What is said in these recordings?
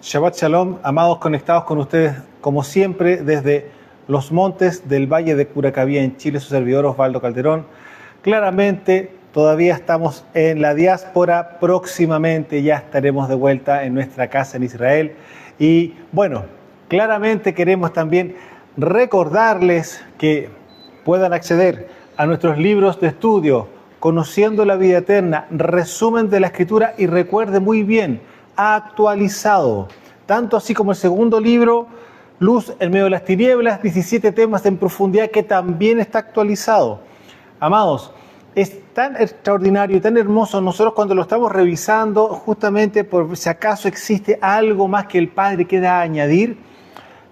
Shabbat Shalom, amados, conectados con ustedes como siempre desde los montes del Valle de Curacaví en Chile, su servidor Osvaldo Calderón. Claramente todavía estamos en la diáspora, próximamente ya estaremos de vuelta en nuestra casa en Israel. Y bueno, claramente queremos también recordarles que puedan acceder a nuestros libros de estudio, Conociendo la Vida Eterna, resumen de la Escritura, y recuerde muy bien, actualizado, tanto así como el segundo libro, Luz en medio de las tinieblas, 17 temas en profundidad, que también está actualizado. Amados, es tan extraordinario y tan hermoso nosotros cuando lo estamos revisando, justamente por si acaso existe algo más que el Padre quiera añadir.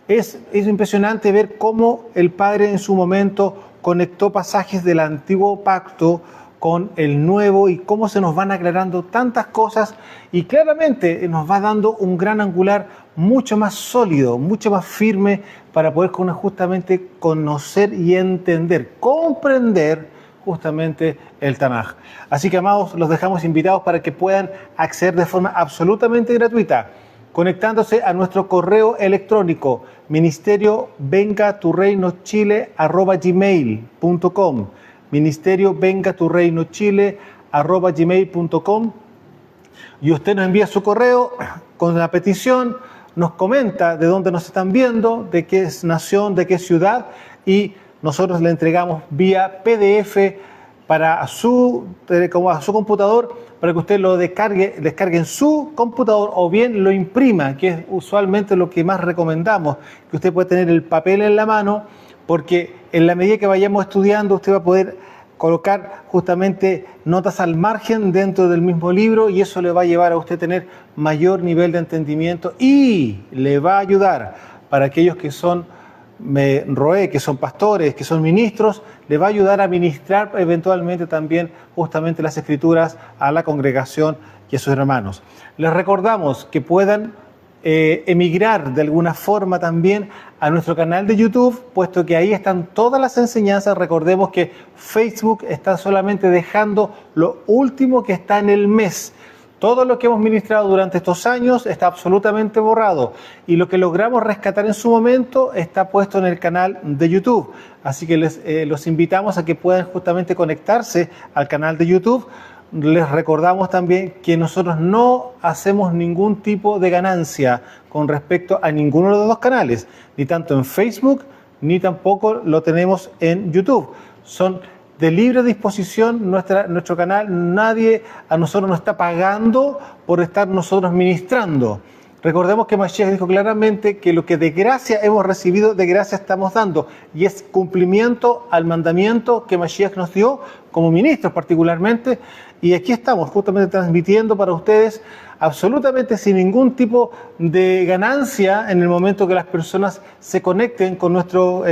Es impresionante ver cómo el Padre en su momento conectó pasajes del Antiguo Pacto con el Nuevo y cómo se nos van aclarando tantas cosas, y claramente nos va dando un gran angular mucho más sólido, mucho más firme para poder justamente conocer y entender, comprender justamente el Tanaj. Así que, amados, los dejamos invitados para que puedan acceder de forma absolutamente gratuita, conectándose a nuestro correo electrónico ministeriovengaturreinochile@gmail.com, ministeriovengaturreinochile@gmail.com, y usted nos envía su correo con la petición, nos comenta de dónde nos están viendo, de qué nación, de qué ciudad, y nosotros le entregamos vía PDF a su computador, para que usted lo descargue en su computador o bien lo imprima, que es usualmente lo que más recomendamos, que usted puede tener el papel en la mano, porque en la medida que vayamos estudiando usted va a poder colocar justamente notas al margen dentro del mismo libro, y eso le va a llevar a usted a tener mayor nivel de entendimiento y le va a ayudar para aquellos que son que son pastores, que son ministros, le va a ayudar a ministrar eventualmente también justamente las Escrituras a la congregación y a sus hermanos. Les recordamos que puedan emigrar de alguna forma también a nuestro canal de YouTube, puesto que ahí están todas las enseñanzas. Recordemos que Facebook está solamente dejando lo último que está en el mes. Todo lo que hemos ministrado durante estos años está absolutamente borrado, y lo que logramos rescatar en su momento está puesto en el canal de YouTube. Así que los invitamos a que puedan justamente conectarse al canal de YouTube. Les recordamos también que nosotros no hacemos ningún tipo de ganancia con respecto a ninguno de los dos canales, ni tanto en Facebook, ni tampoco lo tenemos en YouTube. Son de libre disposición nuestro canal. Nadie a nosotros nos está pagando por estar nosotros ministrando. Recordemos que Mashiach dijo claramente que lo que de gracia hemos recibido, de gracia estamos dando, y es cumplimiento al mandamiento que Mashiach nos dio como ministros particularmente, y aquí estamos justamente transmitiendo para ustedes absolutamente sin ningún tipo de ganancia en el momento que las personas se conecten con nuestro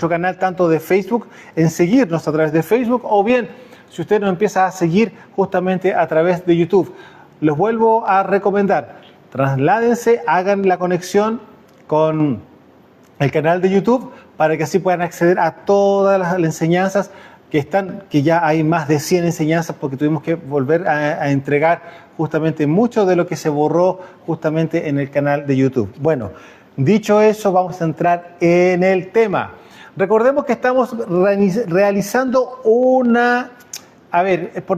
canal, tanto de Facebook, en seguirnos a través de Facebook, o bien si usted nos empieza a seguir justamente a través de YouTube. Les vuelvo a recomendar, trasládense, hagan la conexión con el canal de YouTube para que así puedan acceder a todas las enseñanzas que ya hay más de 100 enseñanzas, porque tuvimos que volver a entregar justamente mucho de lo que se borró justamente en el canal de YouTube. Bueno, dicho eso, vamos a entrar en el tema. Recordemos que estamos realizando por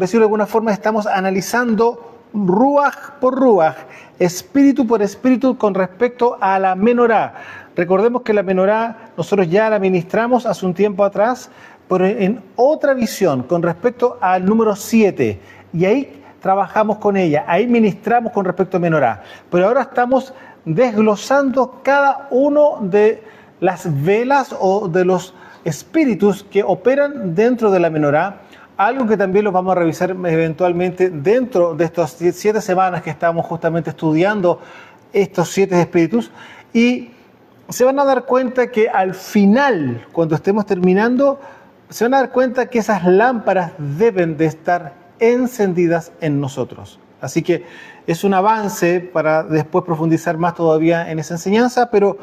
decirlo de alguna forma, estamos analizando Ruaj por Ruaj, espíritu por espíritu, con respecto a la menorá. Recordemos que la menorá nosotros ya la ministramos hace un tiempo atrás, pero en otra visión, con respecto al número 7, y ahí trabajamos con ella, ahí ministramos con respecto a menorá. Pero ahora estamos desglosando cada uno de las velas o de los espíritus que operan dentro de la menorá, algo que también lo vamos a revisar eventualmente dentro de estas 7 semanas que estamos justamente estudiando estos 7 espíritus, y se van a dar cuenta que al final, cuando estemos terminando, se van a dar cuenta que esas lámparas deben de estar encendidas en nosotros. Así que es un avance para después profundizar más todavía en esa enseñanza, pero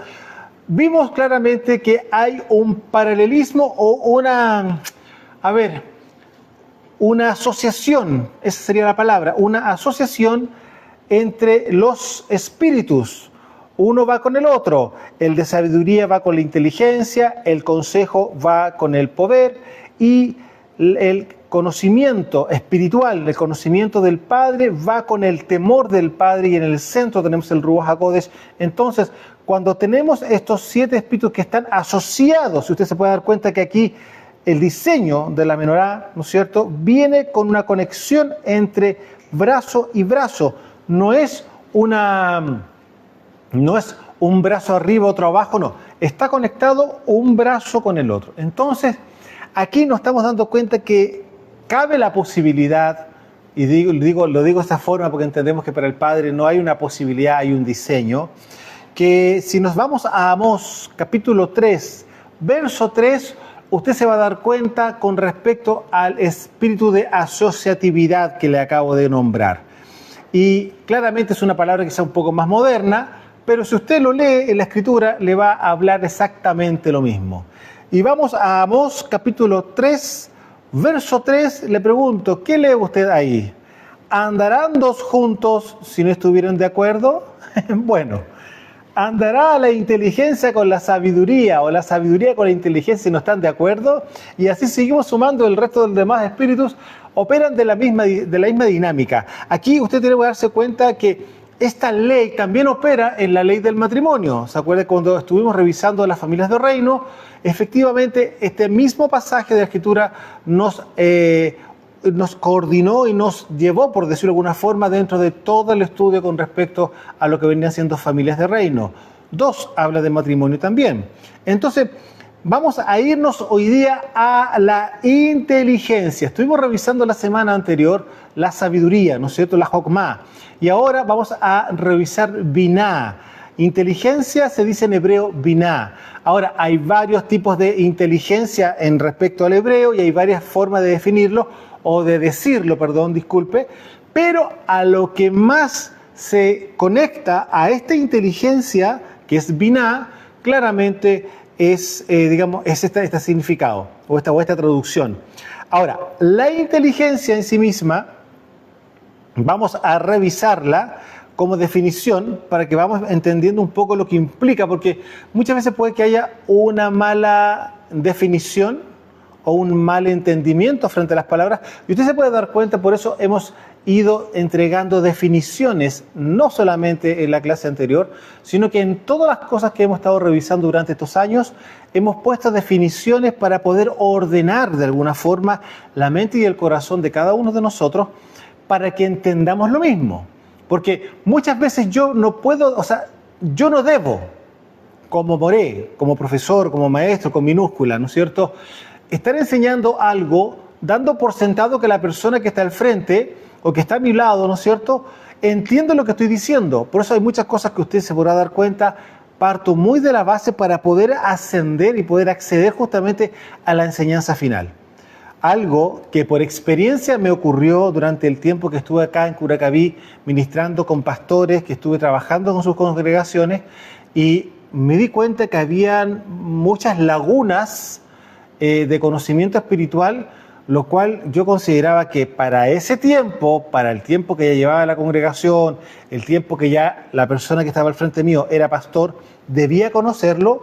vimos claramente que hay un paralelismo o una asociación, esa sería la palabra, una asociación entre los espíritus. Uno va con el otro. El de sabiduría va con la inteligencia, el consejo va con el poder y el conocimiento espiritual, el conocimiento del Padre va con el temor del Padre, y en el centro tenemos el Ruach HaKodesh. Entonces, cuando tenemos estos 7 espíritus que están asociados, usted se puede dar cuenta que aquí el diseño de la menorá, ¿no es cierto?, viene con una conexión entre brazo y brazo. No es un brazo arriba, otro abajo, no. Está conectado un brazo con el otro. Entonces, aquí nos estamos dando cuenta que cabe la posibilidad, y lo digo de esta forma porque entendemos que para el Padre no hay una posibilidad, hay un diseño, que si nos vamos a Amós capítulo 3, verso 3, usted se va a dar cuenta con respecto al espíritu de asociatividad que le acabo de nombrar. Y claramente es una palabra quizá un poco más moderna, pero si usted lo lee en la Escritura, le va a hablar exactamente lo mismo. Y vamos a Amós capítulo 3, verso 3, le pregunto, ¿qué lee usted ahí? ¿Andarán dos juntos si no estuvieran de acuerdo? Bueno, ¿andará la inteligencia con la sabiduría o la sabiduría con la inteligencia si no están de acuerdo? Y así seguimos sumando, el resto de los demás espíritus operan de la misma dinámica. Aquí usted tiene que darse cuenta que esta ley también opera en la ley del matrimonio. ¿Se acuerda cuando estuvimos revisando las familias del reino? Efectivamente, este mismo pasaje de la Escritura nos coordinó y nos llevó, por decirlo de alguna forma, dentro de todo el estudio con respecto a lo que venían siendo familias de reino. 2 habla de matrimonio también. Entonces, vamos a irnos hoy día a la inteligencia. Estuvimos revisando la semana anterior la sabiduría, ¿no es cierto?, la Jokmah. Y ahora vamos a revisar Binah. Inteligencia se dice en hebreo Binah. Ahora, hay varios tipos de inteligencia en respecto al hebreo y hay varias formas de definirlo, o de decirlo, pero a lo que más se conecta a esta inteligencia, que es Binah, claramente es este significado, o esta traducción. Ahora, la inteligencia en sí misma, vamos a revisarla como definición para que vamos entendiendo un poco lo que implica, porque muchas veces puede que haya una mala definición o un mal entendimiento frente a las palabras, y usted se puede dar cuenta, por eso hemos ido entregando definiciones, no solamente en la clase anterior, sino que en todas las cosas que hemos estado revisando durante estos años, hemos puesto definiciones para poder ordenar de alguna forma la mente y el corazón de cada uno de nosotros, para que entendamos lo mismo. Porque muchas veces yo no debo, como Moré, como profesor, como maestro, con minúscula, ¿no es cierto?, estar enseñando algo, dando por sentado que la persona que está al frente o que está a mi lado, ¿no es cierto?, entiende lo que estoy diciendo. Por eso hay muchas cosas que usted se podrá dar cuenta. Parto muy de la base para poder ascender y poder acceder justamente a la enseñanza final. Algo que por experiencia me ocurrió durante el tiempo que estuve acá en Curacaví ministrando con pastores, que estuve trabajando con sus congregaciones, y me di cuenta que habían muchas lagunas de conocimiento espiritual, lo cual yo consideraba que para ese tiempo, para el tiempo que ya llevaba la congregación, el tiempo que ya la persona que estaba al frente mío era pastor, debía conocerlo.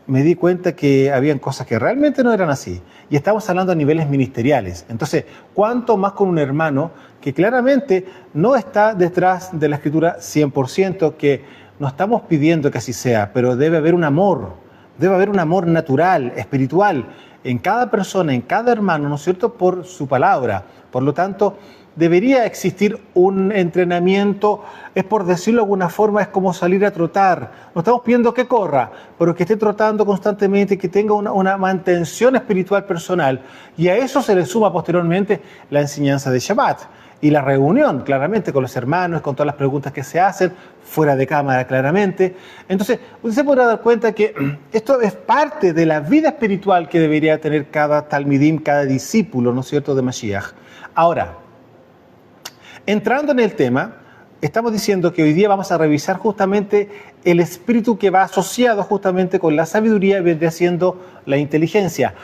Me di cuenta que habían cosas que realmente no eran así. Y estamos hablando a niveles ministeriales. Entonces, ¿cuánto más con un hermano que claramente no está detrás de la Escritura 100%, que no estamos pidiendo que así sea, pero debe haber un amor natural, espiritual, en cada persona, en cada hermano, ¿no es cierto?, por su palabra. Por lo tanto, debería existir un entrenamiento, es por decirlo de alguna forma, es como salir a trotar. No estamos pidiendo que corra, pero que esté trotando constantemente, que tenga una mantención espiritual personal. Y a eso se le suma posteriormente la enseñanza de Shabbat y la reunión, claramente, con los hermanos, con todas las preguntas que se hacen, fuera de cámara, claramente. Entonces, usted se podrá dar cuenta que esto es parte de la vida espiritual que debería tener cada talmidim, cada discípulo, ¿no es cierto?, de Mashiach. Ahora, entrando en el tema, estamos diciendo que hoy día vamos a revisar justamente el espíritu que va asociado justamente con la sabiduría y vendría siendo la inteligencia.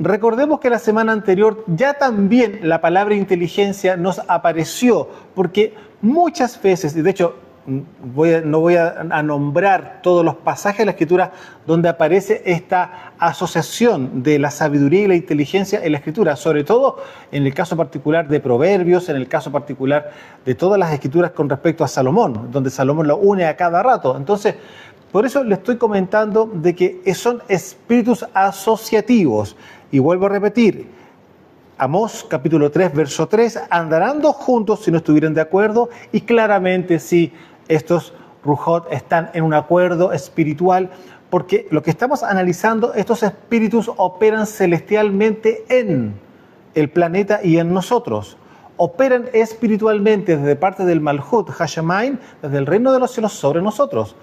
recordemos que la semana anterior ya también la palabra inteligencia nos apareció, porque muchas veces, y de hecho no voy a nombrar todos los pasajes de la Escritura donde aparece esta asociación de la sabiduría y la inteligencia en la Escritura, sobre todo en el caso particular de Proverbios, en el caso particular de todas las Escrituras con respecto a Salomón, donde Salomón lo une a cada rato. Entonces, por eso le estoy comentando de que son espíritus asociativos. Y vuelvo a repetir, Amós capítulo 3, verso 3, andarán dos juntos si no estuvieran de acuerdo, y claramente si estos Rujot están en un acuerdo espiritual, porque lo que estamos analizando, estos espíritus operan celestialmente en el planeta y en nosotros. Operan espiritualmente desde parte del Malhut Hashemayim, desde el reino de los cielos sobre nosotros.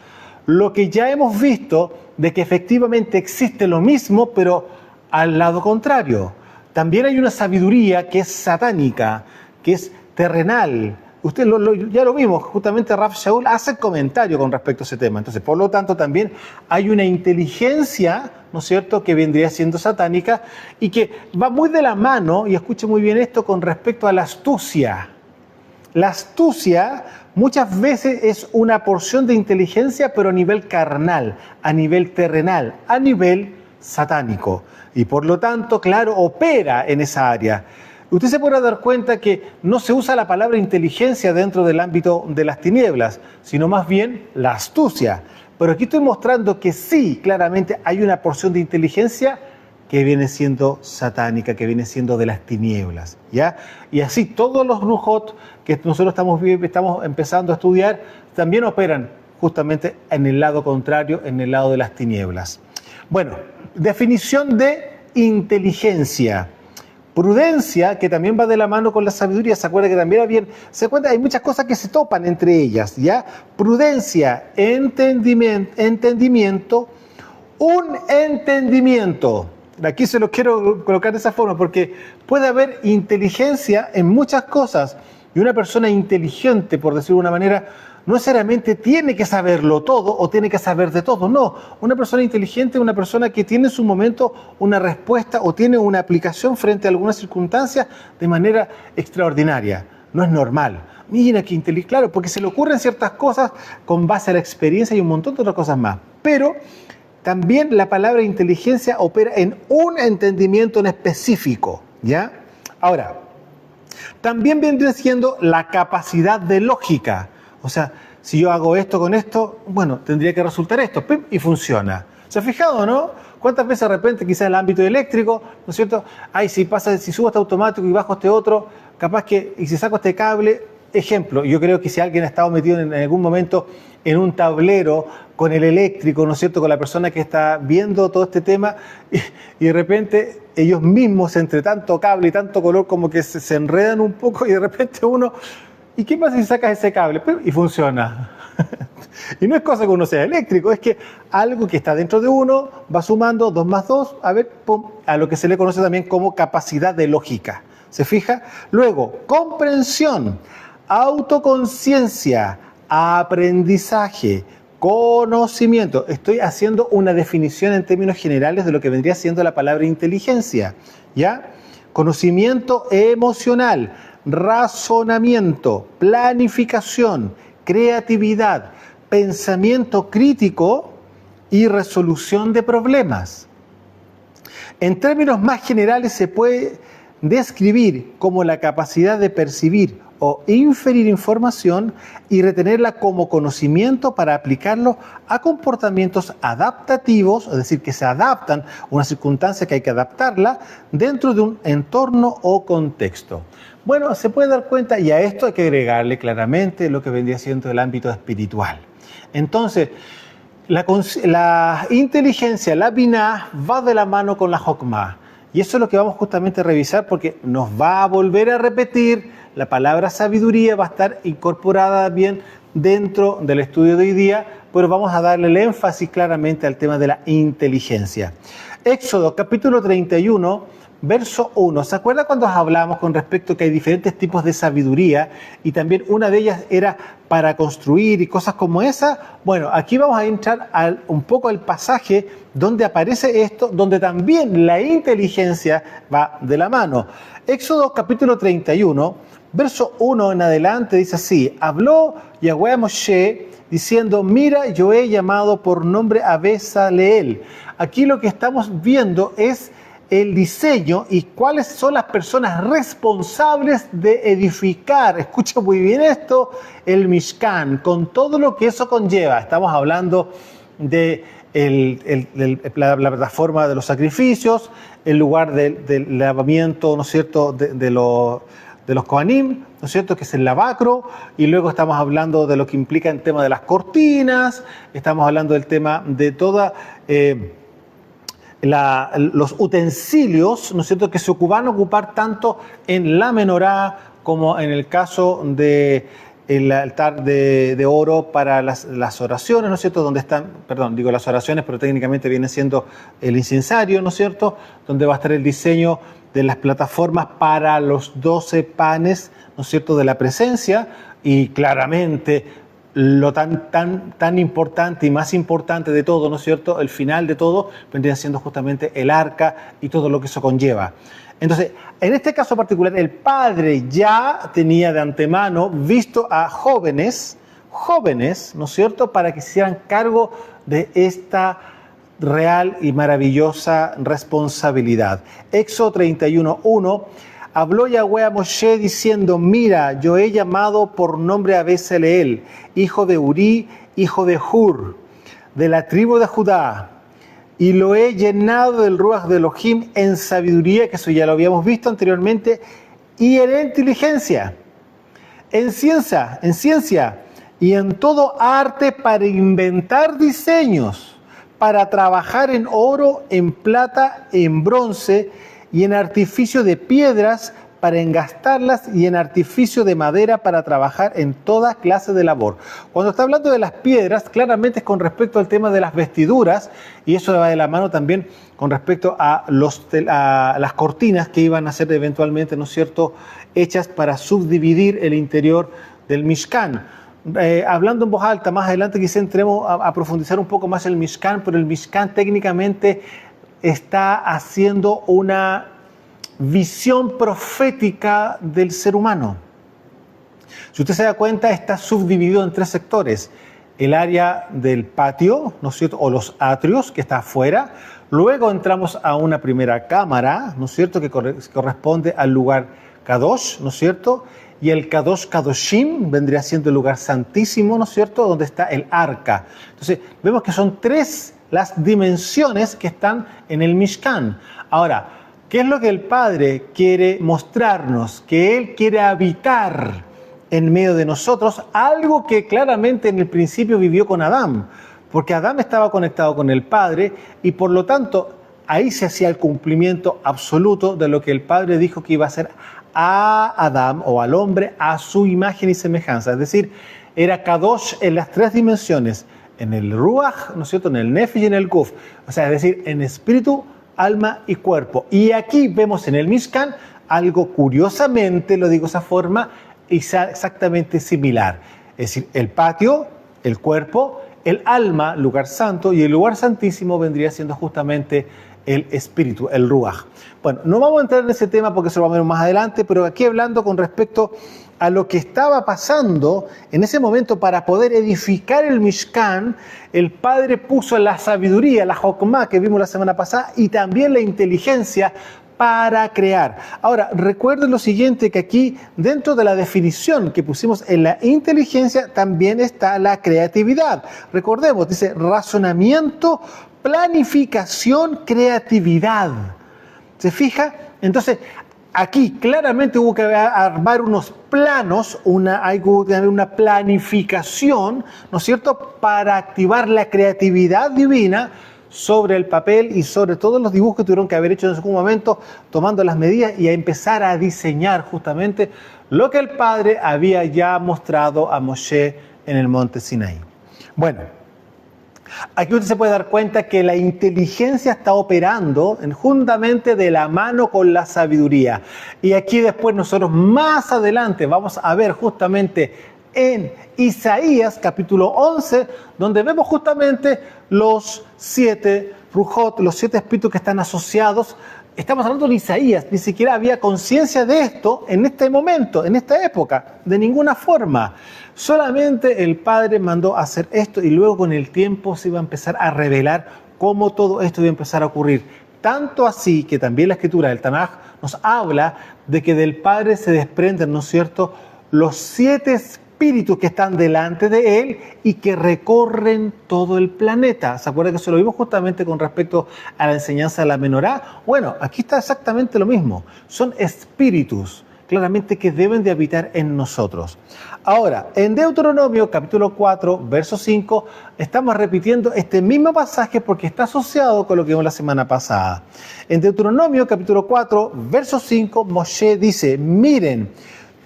Lo que ya hemos visto de que efectivamente existe lo mismo, pero al lado contrario. También hay una sabiduría que es satánica, que es terrenal. Usted ya lo vimos, justamente Rav Shaul hace comentario con respecto a ese tema. Entonces, por lo tanto, también hay una inteligencia, ¿no es cierto?, que vendría siendo satánica y que va muy de la mano, y escuche muy bien esto, con respecto a la astucia. La astucia muchas veces es una porción de inteligencia, pero a nivel carnal, a nivel terrenal, a nivel satánico. Y por lo tanto, claro, opera en esa área. Usted se podrá dar cuenta que no se usa la palabra inteligencia dentro del ámbito de las tinieblas, sino más bien la astucia. Pero aquí estoy mostrando que sí, claramente hay una porción de inteligencia que viene siendo satánica, que viene siendo de las tinieblas, ¿ya? Y así todos los Rujot que nosotros estamos empezando a estudiar también operan justamente en el lado contrario, en el lado de las tinieblas. Bueno, definición de inteligencia. Prudencia, que también va de la mano con la sabiduría. Se acuerda que también hay muchas cosas que se topan entre ellas, ¿ya? Prudencia, entendimiento, un entendimiento. Aquí se lo quiero colocar de esa forma, porque puede haber inteligencia en muchas cosas, y una persona inteligente, por decirlo de una manera, no necesariamente tiene que saberlo todo o tiene que saber de todo. No, una persona inteligente es una persona que tiene en su momento una respuesta o tiene una aplicación frente a algunas circunstancias de manera extraordinaria. No es normal. Mira qué inteligente, claro, porque se le ocurren ciertas cosas con base a la experiencia y un montón de otras cosas más. Pero también la palabra inteligencia opera en un entendimiento en específico, ¿ya? Ahora, también viene siendo la capacidad de lógica. O sea, si yo hago esto con esto, bueno, tendría que resultar esto, ¡pim!, y funciona. ¿Se ha fijado, no? ¿Cuántas veces de repente, quizás en el ámbito eléctrico, ¿no es cierto? Ay, si subo este automático y bajo este otro, capaz que, y si saco este cable, ejemplo, yo creo que si alguien ha estado metido en algún momento en un tablero con el eléctrico, ¿no es cierto?, con la persona que está viendo todo este tema, y de repente ellos mismos, entre tanto cable y tanto color, como que se enredan un poco, y de repente uno... ¿Y qué pasa si sacas ese cable? Y funciona. Y no es cosa que uno sea eléctrico, es que algo que está dentro de uno va sumando 2 más 2, a ver, pum, a lo que se le conoce también como capacidad de lógica. ¿Se fija? Luego, comprensión, autoconciencia, aprendizaje, conocimiento. Estoy haciendo una definición en términos generales de lo que vendría siendo la palabra inteligencia, ¿ya? Conocimiento emocional, razonamiento, planificación, creatividad, pensamiento crítico y resolución de problemas. En términos más generales se puede describir como la capacidad de percibir o inferir información y retenerla como conocimiento para aplicarlo a comportamientos adaptativos, es decir, que se adaptan a una circunstancia que hay que adaptarla dentro de un entorno o contexto. Bueno, se puede dar cuenta, y a esto hay que agregarle claramente lo que vendría siendo el ámbito espiritual. Entonces, la inteligencia, la binah, va de la mano con la jokmah. Y eso es lo que vamos justamente a revisar, porque nos va a volver a repetir. La palabra sabiduría va a estar incorporada bien dentro del estudio de hoy día, pero vamos a darle el énfasis claramente al tema de la inteligencia. Éxodo capítulo 31, verso 1. ¿Se acuerda cuando hablamos con respecto a que hay diferentes tipos de sabiduría y también una de ellas era para construir y cosas como esa? Bueno, aquí vamos a entrar un poco al pasaje donde aparece esto, donde también la inteligencia va de la mano. Éxodo capítulo 31, verso 1 en adelante dice así: habló Yahweh a Moshe diciendo, mira, yo he llamado por nombre a Bezaleel. Aquí lo que estamos viendo es el diseño y cuáles son las personas responsables de edificar, escucha muy bien esto, el Mishkan, con todo lo que eso conlleva. Estamos hablando de la plataforma de los sacrificios, el lugar del lavamiento, ¿no es cierto?, de los Kohanim, ¿no es cierto?, que es el lavacro, y luego estamos hablando de lo que implica el tema de las cortinas, estamos hablando del tema de toda... los utensilios, ¿no es cierto?, que se van a ocupar tanto en la menorá como en el caso del altar de oro para las oraciones, ¿no es cierto?, donde están, digo las oraciones, pero técnicamente viene siendo el incensario, ¿no es cierto?, donde va a estar el diseño de las plataformas para los 12 panes, ¿no es cierto?, de la presencia, y claramente lo tan importante y más importante de todo, ¿no es cierto?, el final de todo vendría siendo justamente el arca y todo lo que eso conlleva. Entonces, en este caso particular, el padre ya tenía de antemano visto a jóvenes, ¿no es cierto?, para que se hicieran cargo de esta real y maravillosa responsabilidad. Éxodo 31:1. Habló Yahweh a Moshe diciendo, mira, yo he llamado por nombre a Bezaleel, hijo de Uri, hijo de Hur, de la tribu de Judá, y lo he llenado del Ruach de Elohim en sabiduría, que eso ya lo habíamos visto anteriormente, y en inteligencia, en ciencia, y en todo arte para inventar diseños, para trabajar en oro, en plata, en bronce, y en artificio de piedras para engastarlas y en artificio de madera para trabajar en toda clase de labor. Cuando está hablando de las piedras, claramente es con respecto al tema de las vestiduras, y eso va de la mano también con respecto a las cortinas que iban a ser eventualmente, ¿no es cierto?, hechas para subdividir el interior del Mishkan. Hablando en voz alta, más adelante quizá entremos a profundizar un poco más el Mishkan, pero el Mishkan técnicamente está haciendo una visión profética del ser humano. Si usted se da cuenta, está subdividido en 3 sectores. El área del patio, ¿no es cierto?, o los atrios, que está afuera. Luego entramos a una primera cámara, ¿no es cierto?, que corresponde al lugar Kadosh, ¿no es cierto?, y el Kadosh Kadoshim vendría siendo el lugar santísimo, ¿no es cierto?, donde está el arca. Entonces, vemos que son 3 las dimensiones que están en el Mishkan. Ahora, ¿qué es lo que el Padre quiere mostrarnos? Que Él quiere habitar en medio de nosotros, algo que claramente en el principio vivió con Adán, porque Adán estaba conectado con el Padre y por lo tanto ahí se hacía el cumplimiento absoluto de lo que el Padre dijo que iba a hacer a Adán o al hombre a su imagen y semejanza. Es decir, era Kadosh en las 3 dimensiones, en el Ruach, ¿no es cierto?, en el Nefesh y en el Guf, o sea, es decir, en espíritu, alma y cuerpo. Y aquí vemos en el Mishkan algo curiosamente, lo digo de esa forma, exactamente similar. Es decir, el patio, el cuerpo, el alma, lugar santo, y el lugar santísimo vendría siendo justamente el espíritu, el Ruach. Bueno, no vamos a entrar en ese tema porque se lo vamos a ver más adelante, pero aquí hablando con respecto a lo que estaba pasando en ese momento para poder edificar el Mishkan, el Padre puso la sabiduría, la Jokmah que vimos la semana pasada, y también la inteligencia para crear. Ahora, recuerden lo siguiente, que aquí dentro de la definición que pusimos en la inteligencia también está la creatividad. Recordemos, dice razonamiento, planificación, creatividad. ¿Se fija? Entonces, aquí claramente hubo que armar unos planos, hay que tener una planificación, ¿no es cierto?, para activar la creatividad divina sobre el papel y sobre todos los dibujos que tuvieron que haber hecho en algún momento, tomando las medidas y a empezar a diseñar justamente lo que el Padre había ya mostrado a Moshe en el monte Sinaí. Bueno, Aquí usted se puede dar cuenta que la inteligencia está operando juntamente de la mano con la sabiduría. Y aquí después nosotros más adelante vamos a ver justamente en Isaías capítulo 11, donde vemos justamente los 7 Rujot, los 7 espíritus que están asociados. Estamos hablando de Isaías, ni siquiera había conciencia de esto en este momento, en esta época, de ninguna forma. Solamente el Padre mandó hacer esto y luego con el tiempo se iba a empezar a revelar cómo todo esto iba a empezar a ocurrir. Tanto así que también la escritura del Tanaj nos habla de que del Padre se desprenden, ¿no es cierto?, los 7 espíritus que están delante de Él y que recorren todo el planeta. ¿Se acuerdan que se lo vimos justamente con respecto a la enseñanza de la menorá? Bueno, aquí está exactamente lo mismo. Son espíritus, claramente, que deben de habitar en nosotros. Ahora, en Deuteronomio capítulo 4, verso 5, estamos repitiendo este mismo pasaje porque está asociado con lo que vimos la semana pasada. En Deuteronomio capítulo 4, verso 5, Moshe dice: miren,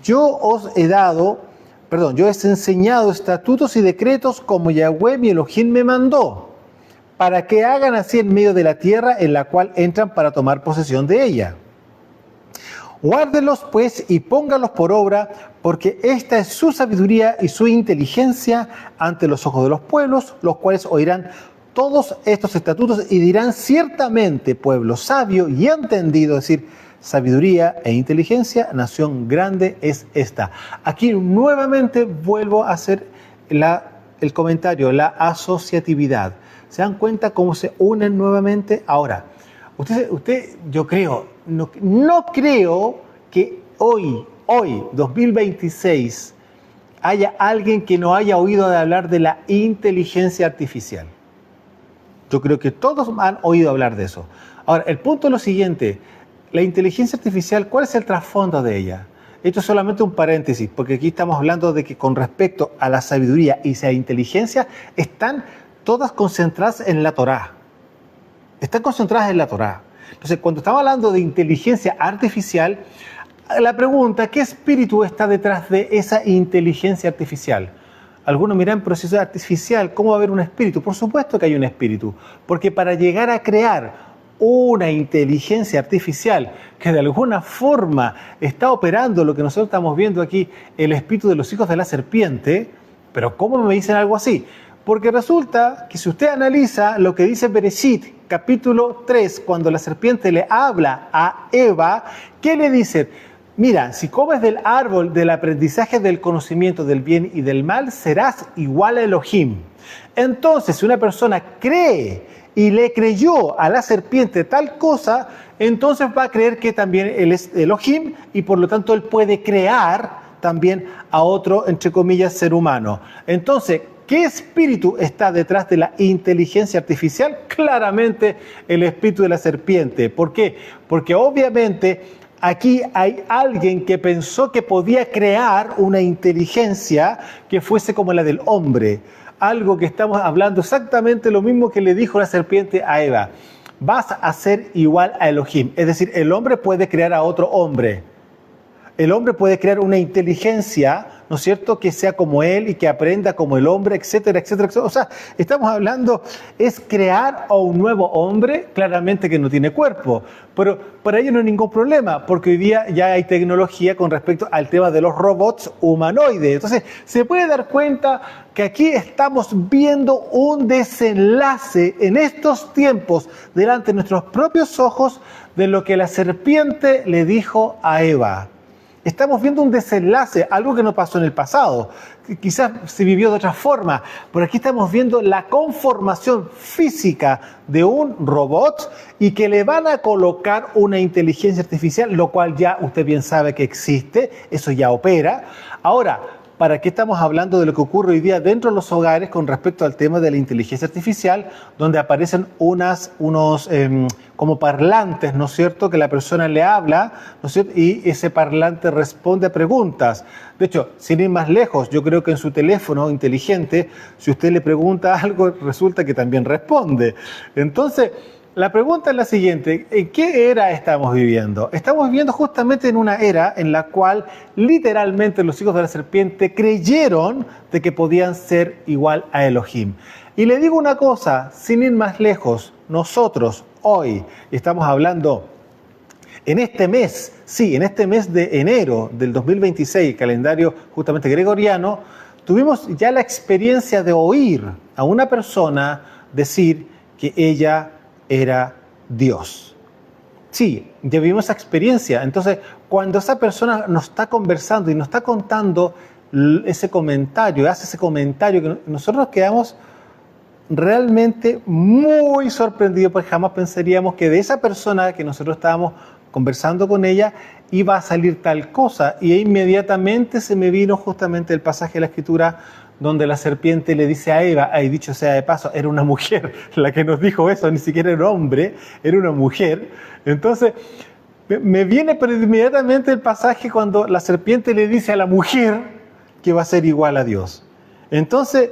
yo he enseñado estatutos y decretos como Yahweh mi Elohim me mandó, para que hagan así en medio de la tierra en la cual entran para tomar posesión de ella. Guárdenlos pues y pónganlos por obra, porque esta es su sabiduría y su inteligencia ante los ojos de los pueblos, los cuales oirán todos estos estatutos y dirán: ciertamente pueblo sabio y entendido, es decir, sabiduría e inteligencia, nación grande es esta. Aquí nuevamente vuelvo a hacer el comentario, la asociatividad. ¿Se dan cuenta cómo se unen nuevamente? Ahora, yo creo, no creo que hoy, 2026, haya alguien que no haya oído de hablar de la inteligencia artificial. Yo creo que todos han oído hablar de eso. Ahora, el punto es lo siguiente: la inteligencia artificial, ¿cuál es el trasfondo de ella? Esto es solamente un paréntesis, porque aquí estamos hablando de que con respecto a la sabiduría y la inteligencia, están todas concentradas en la Torá. Están concentradas en la Torá. Entonces, cuando estamos hablando de inteligencia artificial, la pregunta: ¿qué espíritu está detrás de esa inteligencia artificial? Algunos miran, pero si es artificial, ¿cómo va a haber un espíritu? Por supuesto que hay un espíritu, porque para llegar a crear una inteligencia artificial que de alguna forma está operando lo que nosotros estamos viendo aquí, el espíritu de los hijos de la serpiente, pero ¿cómo me dicen algo así? Porque resulta que si usted analiza lo que dice Bereshit, capítulo 3, cuando la serpiente le habla a Eva, ¿qué le dice? Mira, si comes del árbol del aprendizaje del conocimiento del bien y del mal, serás igual a Elohim. Entonces, si una persona cree y le creyó a la serpiente tal cosa, entonces va a creer que también él es Elohim y por lo tanto él puede crear también a otro, entre comillas, ser humano. Entonces, ¿qué espíritu está detrás de la inteligencia artificial? Claramente el espíritu de la serpiente. ¿Por qué? Porque obviamente aquí hay alguien que pensó que podía crear una inteligencia que fuese como la del hombre. Algo que estamos hablando exactamente lo mismo que le dijo la serpiente a Eva. Vas a ser igual a Elohim. Es decir, el hombre puede crear a otro hombre. El hombre puede crear una inteligencia, ¿no es cierto?, que sea como él y que aprenda como el hombre, etcétera, etcétera, etcétera. O sea, estamos hablando, es crear a un nuevo hombre, claramente que no tiene cuerpo, pero para ello no hay ningún problema, porque hoy día ya hay tecnología con respecto al tema de los robots humanoides. Entonces, se puede dar cuenta que aquí estamos viendo un desenlace en estos tiempos, delante de nuestros propios ojos, de lo que la serpiente le dijo a Eva. Estamos viendo un desenlace, algo que no pasó en el pasado, que quizás se vivió de otra forma, pero aquí estamos viendo la conformación física de un robot y que le van a colocar una inteligencia artificial, lo cual ya usted bien sabe que existe, eso ya opera. Ahora, ¿para qué estamos hablando de lo que ocurre hoy día dentro de los hogares con respecto al tema de la inteligencia artificial, donde aparecen unos como parlantes, ¿no es cierto?, que la persona le habla, ¿no es cierto?, y ese parlante responde a preguntas. De hecho, sin ir más lejos, yo creo que en su teléfono inteligente, si usted le pregunta algo, resulta que también responde. Entonces, la pregunta es la siguiente: ¿en qué era estamos viviendo? Estamos viviendo justamente en una era en la cual literalmente los hijos de la serpiente creyeron de que podían ser igual a Elohim. Y le digo una cosa, sin ir más lejos, nosotros hoy estamos hablando en este mes, sí, en este mes de enero del 2026, calendario justamente gregoriano, tuvimos ya la experiencia de oír a una persona decir que ella era Dios. Sí, ya vivimos esa experiencia. Entonces, cuando esa persona nos está conversando y nos está contando ese comentario, hace ese comentario, que nosotros nos quedamos realmente muy sorprendidos, porque jamás pensaríamos que de esa persona que nosotros estábamos conversando con ella iba a salir tal cosa. Y inmediatamente se me vino justamente el pasaje de la Escritura donde la serpiente le dice a Eva, y dicho sea de paso, era una mujer la que nos dijo eso, ni siquiera era un hombre, era una mujer. Entonces, me viene pero inmediatamente el pasaje cuando la serpiente le dice a la mujer que va a ser igual a Dios. Entonces,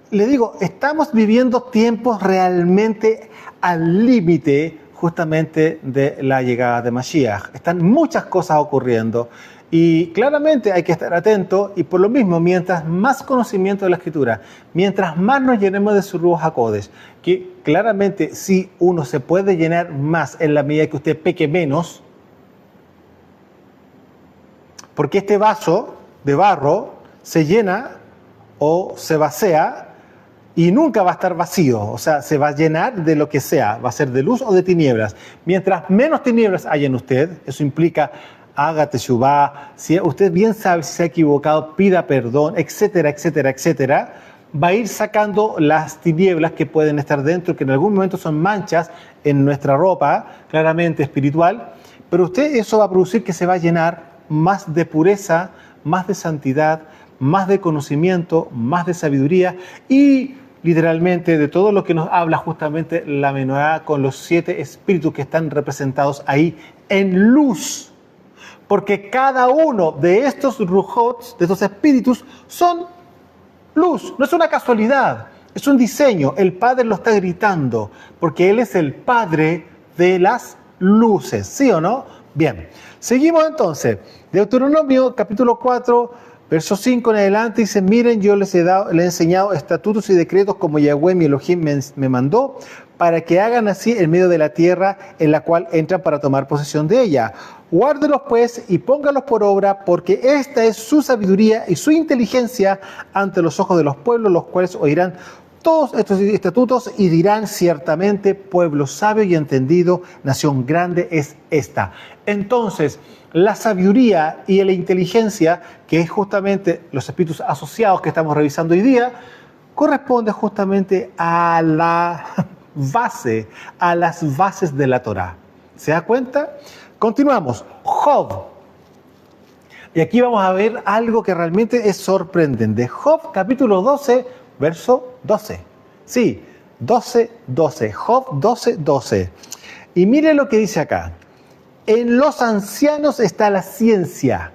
le digo, estamos viviendo tiempos realmente al límite justamente de la llegada de Mashiach. Están muchas cosas ocurriendo y claramente hay que estar atento, y por lo mismo, mientras más conocimiento de la Escritura, mientras más nos llenemos de su Ruach HaKodesh, que claramente sí, uno se puede llenar más en la medida que usted peque menos, porque este vaso de barro se llena o se vacía y nunca va a estar vacío, o sea, se va a llenar de lo que sea, va a ser de luz o de tinieblas. Mientras menos tinieblas haya en usted, eso implica haga teshuvá, si usted bien sabe si se ha equivocado, pida perdón, etcétera, etcétera, etcétera, va a ir sacando las tinieblas que pueden estar dentro, que en algún momento son manchas en nuestra ropa, claramente espiritual, pero usted eso va a producir que se va a llenar más de pureza, más de santidad, más de conocimiento, más de sabiduría y literalmente de todo lo que nos habla justamente la menorá con los 7 espíritus que están representados ahí en luz. Porque cada uno de estos rujot, de estos espíritus, son luz. No es una casualidad, es un diseño. El Padre lo está gritando porque Él es el Padre de las luces, ¿sí o no? Bien, seguimos entonces. Deuteronomio capítulo 4, verso 5 en adelante dice: miren, yo les he enseñado estatutos y decretos como Yahweh mi Elohim me mandó, para que hagan así en medio de la tierra en la cual entran para tomar posesión de ella. Guárdelos pues y póngalos por obra, porque esta es su sabiduría y su inteligencia ante los ojos de los pueblos, los cuales oirán todos estos estatutos y dirán: ciertamente pueblo sabio y entendido, nación grande es esta. Entonces, la sabiduría y la inteligencia, que es justamente los espíritus asociados que estamos revisando hoy día, corresponde justamente a la base, a las bases de la Torá. ¿Se da cuenta? Continuamos. Job. Y aquí vamos a ver algo que realmente es sorprendente. Job capítulo 12, verso 12. Sí, 12, 12. Job 12, 12. Y mire lo que dice acá. En los ancianos está la ciencia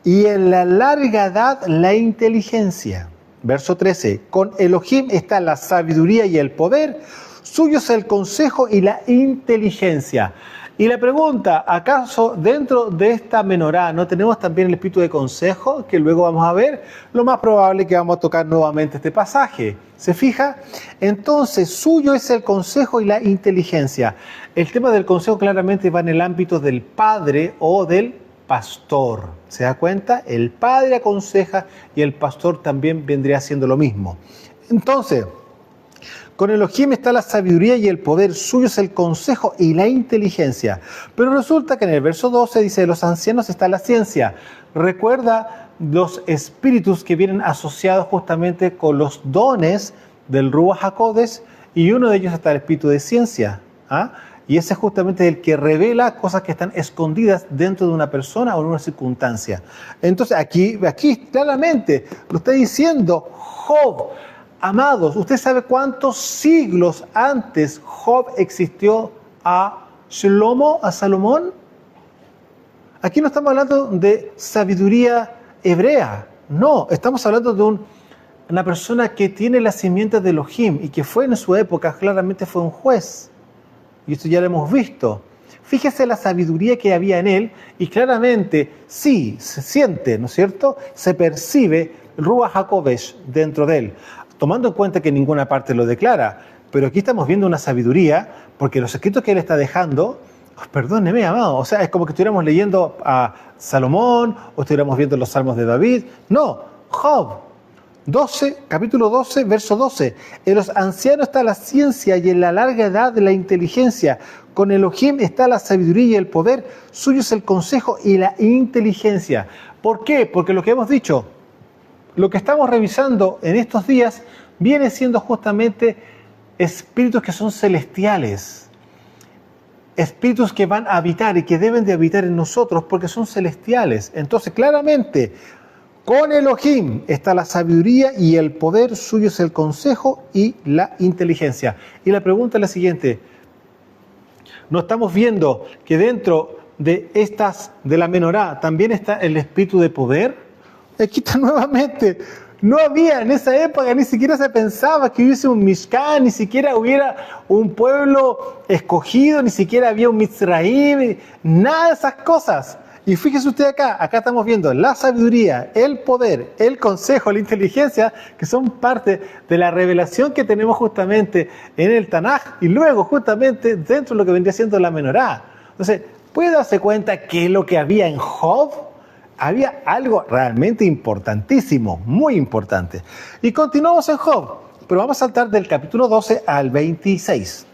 y en la larga edad la inteligencia. Verso 13. Con Elohim está la sabiduría y el poder, suyo es el consejo y la inteligencia. Y la pregunta, ¿acaso dentro de esta menorá no tenemos también el espíritu de consejo, que luego vamos a ver? Lo más probable es que vamos a tocar nuevamente este pasaje. ¿Se fija? Entonces, suyo es el consejo y la inteligencia. El tema del consejo claramente va en el ámbito del padre o del pastor. ¿Se da cuenta? El padre aconseja y el pastor también vendría haciendo lo mismo. Entonces, con Elohim está la sabiduría y el poder, suyo es el consejo y la inteligencia. Pero resulta que en el verso 12 dice: de los ancianos está la ciencia. Recuerda los espíritus que vienen asociados justamente con los dones del Ruach HaKodesh, y uno de ellos está el espíritu de ciencia. Y ese es justamente el que revela cosas que están escondidas dentro de una persona o en una circunstancia. Entonces aquí claramente lo está diciendo Job. Amados, ¿usted sabe cuántos siglos antes Job existió a Shlomo, a Salomón? Aquí no estamos hablando de sabiduría hebrea, no, estamos hablando de un una persona que tiene la simiente de Elohim y que fue en su época, claramente fue un juez. Y esto ya lo hemos visto. Fíjese la sabiduría que había en él y claramente sí, se siente, ¿no es cierto? Se percibe Ruach HaKodesh dentro de él, tomando en cuenta que en ninguna parte lo declara. Pero aquí estamos viendo una sabiduría porque los escritos que él está dejando, perdóneme, amado, o sea, es como que estuviéramos leyendo a Salomón o estuviéramos viendo los salmos de David. No, Job. Capítulo 12, verso 12. En los ancianos está la ciencia y en la larga edad la inteligencia. Con Elohim está la sabiduría y el poder. Suyo es el consejo y la inteligencia. ¿Por qué? Porque lo que hemos dicho, lo que estamos revisando en estos días viene siendo justamente espíritus que son celestiales. Espíritus que van a habitar y que deben de habitar en nosotros porque son celestiales. Entonces, claramente, con Elohim está la sabiduría y el poder, suyo es el consejo y la inteligencia. Y la pregunta es la siguiente: ¿no estamos viendo que dentro de la menorá también está el espíritu de poder? Aquí está nuevamente. No había en esa época, ni siquiera se pensaba que hubiese un Mishkan, ni siquiera hubiera un pueblo escogido, ni siquiera había un Mitzrayim, nada de esas cosas. Y fíjese usted acá estamos viendo la sabiduría, el poder, el consejo, la inteligencia, que son parte de la revelación que tenemos justamente en el Tanaj y luego justamente dentro de lo que vendría siendo la menorá. Entonces, ¿puede darse cuenta que lo que había en Job? Había algo realmente importantísimo, muy importante. Y continuamos en Job, pero vamos a saltar del capítulo 12 al 26.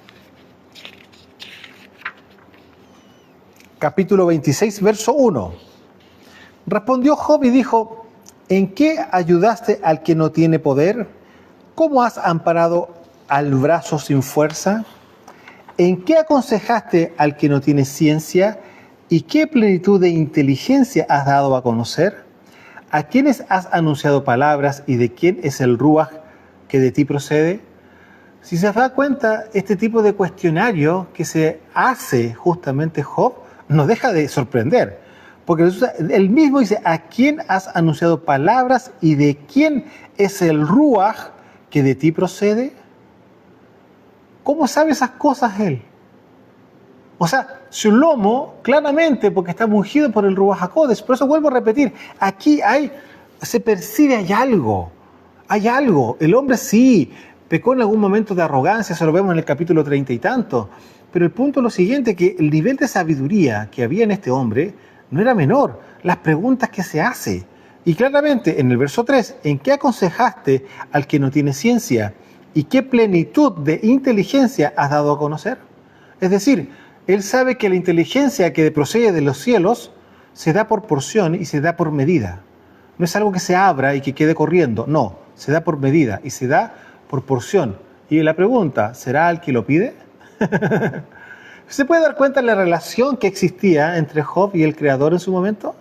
Capítulo 26, verso 1. Respondió Job y dijo: ¿en qué ayudaste al que no tiene poder? ¿Cómo has amparado al brazo sin fuerza? ¿En qué aconsejaste al que no tiene ciencia? ¿Y qué plenitud de inteligencia has dado a conocer? ¿A quiénes has anunciado palabras y de quién es el Ruach que de ti procede? Si se da cuenta, este tipo de cuestionario que se hace justamente Job nos deja de sorprender, porque él mismo dice: ¿a quién has anunciado palabras y de quién es el Ruach que de ti procede? ¿Cómo sabe esas cosas él? O sea, Shlomo, claramente, porque está ungido por el Ruach HaKodesh. Por eso vuelvo a repetir, aquí se percibe, hay algo. El hombre sí pecó en algún momento de arrogancia, eso lo vemos en el capítulo 30 y tanto. Pero el punto es lo siguiente, que el nivel de sabiduría que había en este hombre no era menor. Las preguntas que se hace. Y claramente, en el verso 3, ¿en qué aconsejaste al que no tiene ciencia? ¿Y qué plenitud de inteligencia has dado a conocer? Es decir, él sabe que la inteligencia que procede de los cielos se da por porción y se da por medida. No es algo que se abra y que quede corriendo. No, se da por medida y se da por porción. Y la pregunta, ¿será el que lo pide? ¿Se puede dar cuenta de la relación que existía entre Job y el Creador en su momento?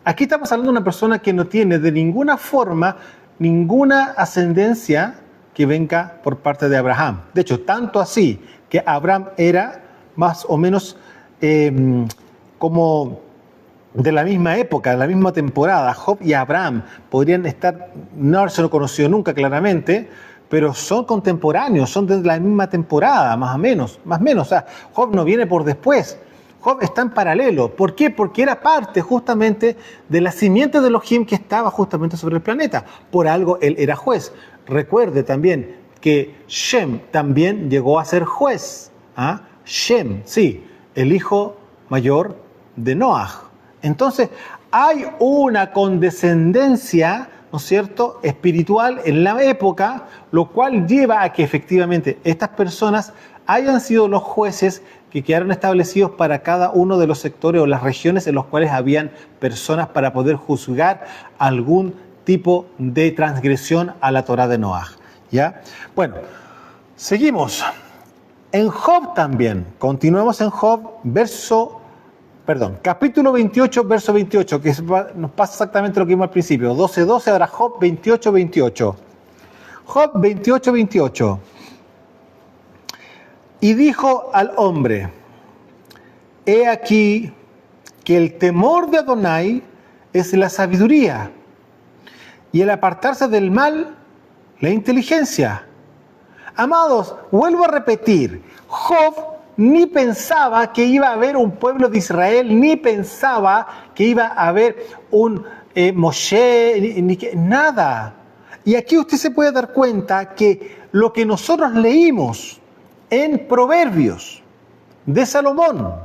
Aquí estamos hablando de una persona que no tiene de ninguna forma ninguna ascendencia que venga por parte de Abraham. De hecho, tanto así que Abraham era más o menos como de la misma época, de la misma temporada. Job y Abraham podrían estar, no haberse conocido nunca claramente, pero son contemporáneos, son de la misma temporada, más o menos. O sea, Job no viene por después. Job está en paralelo. ¿Por qué? Porque era parte justamente de la simiente de Elohim que estaba justamente sobre el planeta. Por algo él era juez. Recuerde también que Shem también llegó a ser juez. ¿Ah? Shem, sí, el hijo mayor de Noah. Entonces, hay una condescendencia, ¿no es cierto?, espiritual en la época, lo cual lleva a que efectivamente estas personas hayan sido los jueces que quedaron establecidos para cada uno de los sectores o las regiones en los cuales habían personas para poder juzgar algún tipo de transgresión a la Torá de Noaj. ¿Ya? Bueno, seguimos. En Job también, continuamos en Job, capítulo 28, verso 28, que nos pasa exactamente lo que vimos al principio, 12:12, ahora Job 28:28. Job 28:28. Y dijo al hombre: he aquí que el temor de Adonai es la sabiduría, y el apartarse del mal la inteligencia. Amados, vuelvo a repetir, Job ni pensaba que iba a haber un pueblo de Israel, ni pensaba que iba a haber un Moshe, nada. Y aquí usted se puede dar cuenta que lo que nosotros leímos en Proverbios de Salomón,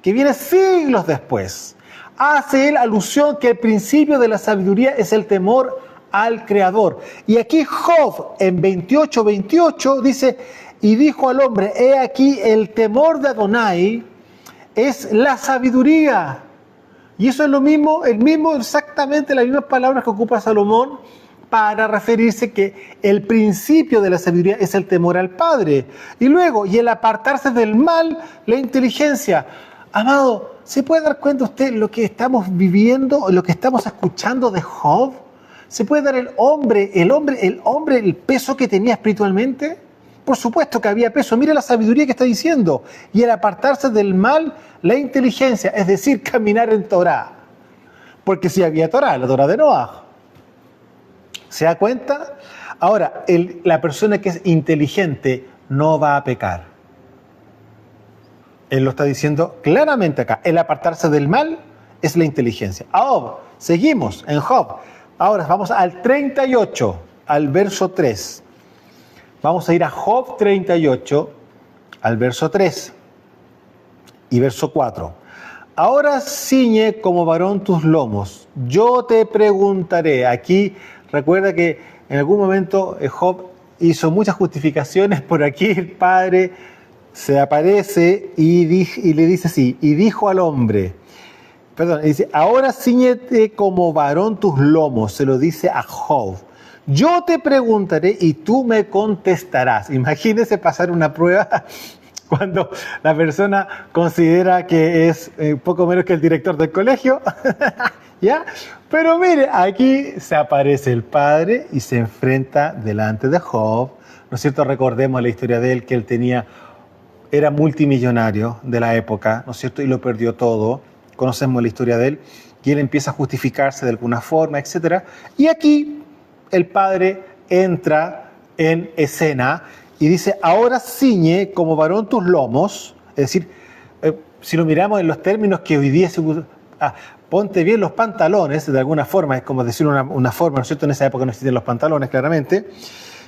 que viene siglos después, hace él alusión que el principio de la sabiduría es el temor al Creador. Y aquí Job en 28:28 dice, y dijo al hombre, he aquí el temor de Adonai es la sabiduría. Y eso es lo mismo, exactamente las mismas palabras que ocupa Salomón para referirse que el principio de la sabiduría es el temor al Padre. Y luego, y el apartarse del mal, la inteligencia. Amado, ¿se puede dar cuenta usted lo que estamos viviendo, lo que estamos escuchando de Job? ¿Se puede dar el hombre el peso que tenía espiritualmente? Por supuesto que había peso. Mira la sabiduría que está diciendo. Y el apartarse del mal, la inteligencia, es decir, caminar en Torá. Porque si había Torá, la Torá de Noah. ¿Se da cuenta? Ahora, la persona que es inteligente no va a pecar. Él lo está diciendo claramente acá. El apartarse del mal es la inteligencia. Ahora, seguimos en Job. Ahora vamos al 38, al verso 3. Vamos a ir a Job 38, al verso 3 y verso 4. Ahora ciñe como varón tus lomos. Yo te preguntaré. Aquí recuerda que en algún momento Job hizo muchas justificaciones. Por aquí el padre se aparece y le dice así. Y dijo al hombre, dice, ahora ciñete como varón tus lomos. Se lo dice a Job. Yo te preguntaré y tú me contestarás. Imagínese pasar una prueba cuando la persona considera que es poco menos que el director del colegio. ¿Ya? Pero mire, aquí se aparece el padre y se enfrenta delante de Job. ¿No es cierto? Recordemos la historia de él, que él era multimillonario de la época, ¿no es cierto? Y lo perdió todo. Conocemos la historia de él. Y él empieza a justificarse de alguna forma, etc. Y aquí el padre entra en escena y dice, ahora ciñe como varón tus lomos. Es decir, si lo miramos en los términos que hoy día se usan, ponte bien los pantalones, de alguna forma, es como decir una forma, ¿no es cierto? En esa época no existían los pantalones, claramente.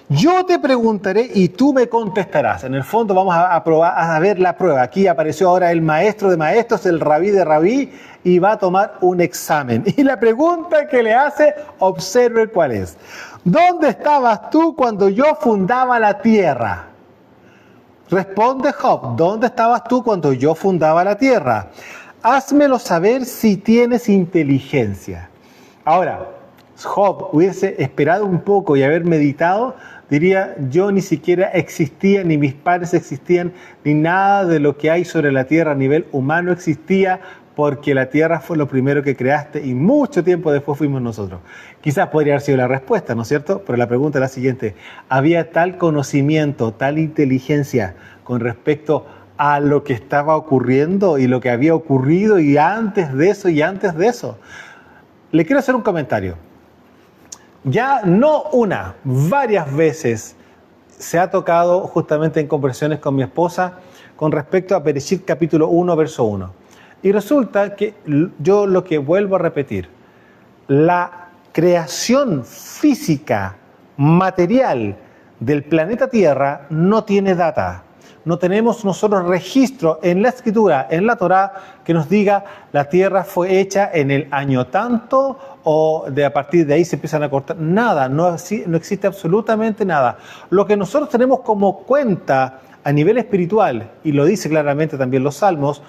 Yo te preguntaré y tú me contestarás. En el fondo vamos a ver la prueba. Aquí apareció ahora el maestro de maestros, el rabí de rabí, y va a tomar un examen. Y la pregunta que le hace, observe cuál es. ¿Dónde estabas tú cuando yo fundaba la tierra? Responde Job, ¿dónde estabas tú cuando yo fundaba la tierra? Házmelo saber si tienes inteligencia. Ahora, Job hubiese esperado un poco y haber meditado, diría, yo ni siquiera existía, ni mis padres existían, ni nada de lo que hay sobre la tierra a nivel humano existía, porque la tierra fue lo primero que creaste y mucho tiempo después fuimos nosotros. Quizás podría haber sido la respuesta, ¿no es cierto? Pero la pregunta es la siguiente. ¿Había tal conocimiento, tal inteligencia con respecto a lo que estaba ocurriendo y lo que había ocurrido y antes de eso y antes de eso? Le quiero hacer un comentario. Ya no una, varias veces se ha tocado justamente en conversaciones con mi esposa con respecto a Bereshit capítulo 1, verso 1. Y resulta que yo lo que vuelvo a repetir, la creación física, material del planeta Tierra no tiene data. No tenemos nosotros registro en la Escritura, en la Torá, que nos diga la Tierra fue hecha en el año tanto o a partir de ahí se empiezan a cortar. Nada, no existe absolutamente nada. Lo que nosotros tenemos como cuenta a nivel espiritual, y lo dice claramente también los Salmos,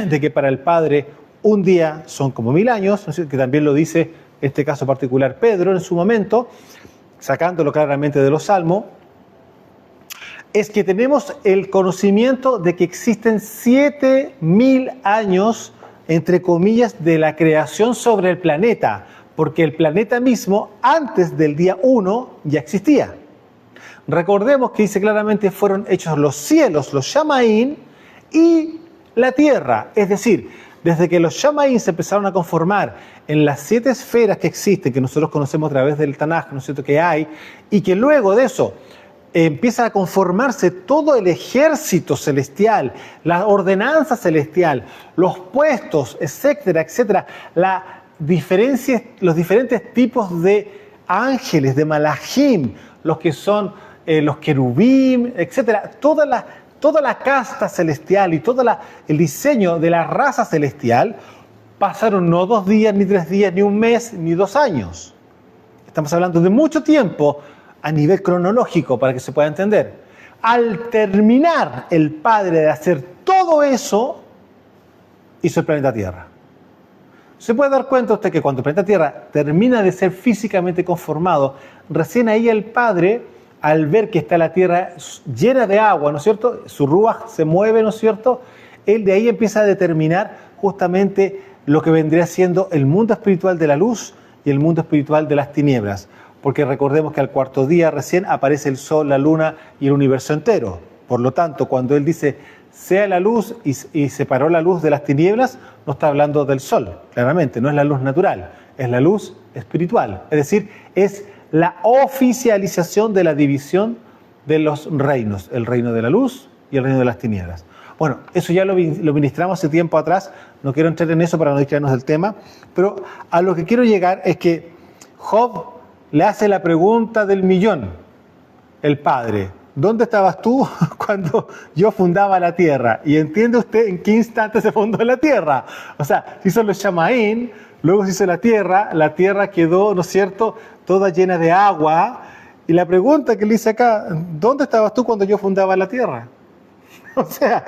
de que para el Padre un día son como 1000 años, que también lo dice en este caso particular Pedro en su momento, sacándolo claramente de los Salmos, es que tenemos el conocimiento de que existen 7000 años, entre comillas, de la creación sobre el planeta, porque el planeta mismo, antes del día 1, ya existía. Recordemos que dice claramente fueron hechos los cielos, los Shamaín, y la tierra. Es decir, Desde que los Shamaim se empezaron a conformar en las 7 esferas que existen, que nosotros conocemos a través del Tanaj, ¿no es cierto?, que hay, y que luego de eso empieza a conformarse todo el ejército celestial, la ordenanza celestial, los puestos, etcétera, etcétera, los diferentes tipos de ángeles, de malajim, los que son los querubim, etcétera, toda la casta celestial y todo el diseño de la raza celestial pasaron no 2 días, ni 3 días, ni un mes, ni 2 años. Estamos hablando de mucho tiempo a nivel cronológico para que se pueda entender. Al terminar el Padre de hacer todo eso, hizo el planeta Tierra. Se puede dar cuenta usted que cuando el planeta Tierra termina de ser físicamente conformado, recién ahí el Padre, al ver que está la Tierra llena de agua, ¿no es cierto?, su ruaj se mueve, ¿no es cierto?, él de ahí empieza a determinar justamente lo que vendría siendo el mundo espiritual de la luz y el mundo espiritual de las tinieblas. Porque recordemos que al 4º día recién aparece el sol, la luna y el universo entero. Por lo tanto, cuando él dice, sea la luz y separó la luz de las tinieblas, no está hablando del sol, claramente, no es la luz natural, es la luz espiritual. Es decir, es la oficialización de la división de los reinos, el reino de la luz y el reino de las tinieblas. Bueno, eso ya lo ministramos hace tiempo atrás, no quiero entrar en eso para no distraernos del tema, pero a lo que quiero llegar es que Job le hace la pregunta del millón, el padre. ¿Dónde estabas tú cuando yo fundaba la tierra? Y entiende usted en qué instante se fundó la tierra. O sea, se hizo los Shamaim, luego se hizo la tierra quedó, ¿no es cierto?, toda llena de agua. Y la pregunta que le hice acá, ¿dónde estabas tú cuando yo fundaba la tierra? O sea,